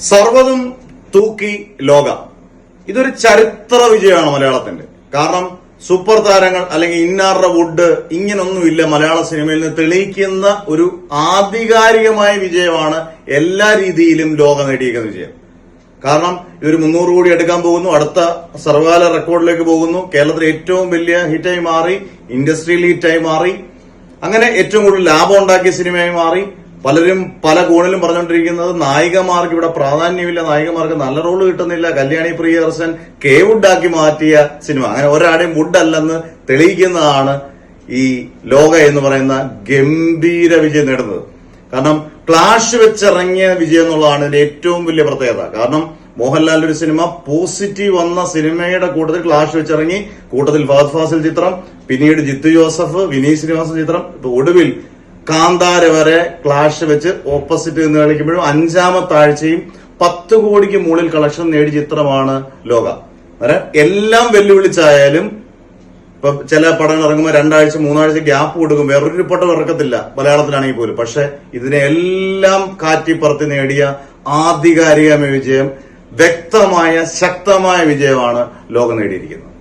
സർവ്വതും തൂക്കി ലോക. ഇതൊരു ചരിത്ര വിജയമാണ് മലയാളത്തിന്റെ. കാരണം സൂപ്പർ താരങ്ങൾ അല്ലെങ്കിൽ ഇന്നാറുടെ വുഡ് ഇങ്ങനൊന്നുമില്ല മലയാള സിനിമയിൽ നിന്ന് തെളിയിക്കുന്ന ഒരു ആധികാരികമായ വിജയമാണ് എല്ലാ രീതിയിലും ലോക നേടിയിരിക്കുന്ന വിജയം. കാരണം ഇതൊരു 300 കോടി എടുക്കാൻ പോകുന്നു, അടുത്ത സർവകാല റെക്കോർഡിലേക്ക് പോകുന്നു, കേരളത്തിലെ ഏറ്റവും വലിയ ഹിറ്റായി മാറി, ഇൻഡസ്ട്രിയൽ ഹിറ്റായി മാറി, അങ്ങനെ ഏറ്റവും കൂടുതൽ ലാഭം ഉണ്ടാക്കിയ സിനിമയായി മാറി. പലരും പല കോണിലും പറഞ്ഞുകൊണ്ടിരിക്കുന്നത് നായികമാർക്ക് ഇവിടെ പ്രാധാന്യമില്ല, നായികമാർക്ക് നല്ല റോള് കിട്ടുന്നില്ല, കല്യാണി പ്രിയദർശൻ വുഡാക്കി മാറ്റിയ സിനിമ. അങ്ങനെ ഒരാടെയും വുഡ് അല്ലെന്ന് തെളിയിക്കുന്നതാണ് ഈ ലോക എന്ന് പറയുന്ന ഗംഭീര വിജയം നേടുന്നത്. കാരണം ക്ലാഷ് വെച്ചിറങ്ങിയ വിജയം എന്നുള്ളതാണ് ഇതിന്റെ ഏറ്റവും വലിയ പ്രത്യേകത. കാരണം മോഹൻലാലിന്റെ ഒരു സിനിമ പോസിറ്റീവ് വന്ന സിനിമയുടെ കൂട്ടത്തിൽ ക്ലാഷ് വെച്ചിറങ്ങി, കൂട്ടത്തിൽ ഫഹദ് ഫാസിൽ ചിത്രം, പിന്നീട് ജിത്തു ജോസഫ്, വിനീത് ശ്രീനിവാസൻ ചിത്രം, ഒടുവിൽ കാന്താര വരെ ക്ലാഷ് വെച്ച് ഓപ്പോസിറ്റ് നിന്ന് കളിക്കുമ്പോഴും 5ാമത്തെ ആഴ്ചയും 10 കോടിക്ക് മുകളിൽ കളക്ഷൻ നേടിയ ചിത്രമാണ് ലോക. എല്ലാം വെല്ലുവിളിച്ചായാലും ഇപ്പൊ ചില പടങ്ങൾ ഇറങ്ങുമ്പോൾ 2 ആഴ്ച 3 ആഴ്ച ഗ്യാപ്പ് കൊടുക്കും, വേറൊരു റിപ്പോർട്ട് ഇറക്കത്തില്ല മലയാളത്തിലാണെങ്കിൽ പോലും. പക്ഷെ ഇതിനെല്ലാം കാറ്റിപ്പറത്തി നേടിയ ആധികാരികമായ വിജയം, വ്യക്തമായ ശക്തമായ വിജയമാണ് ലോക നേടിയിരിക്കുന്നത്.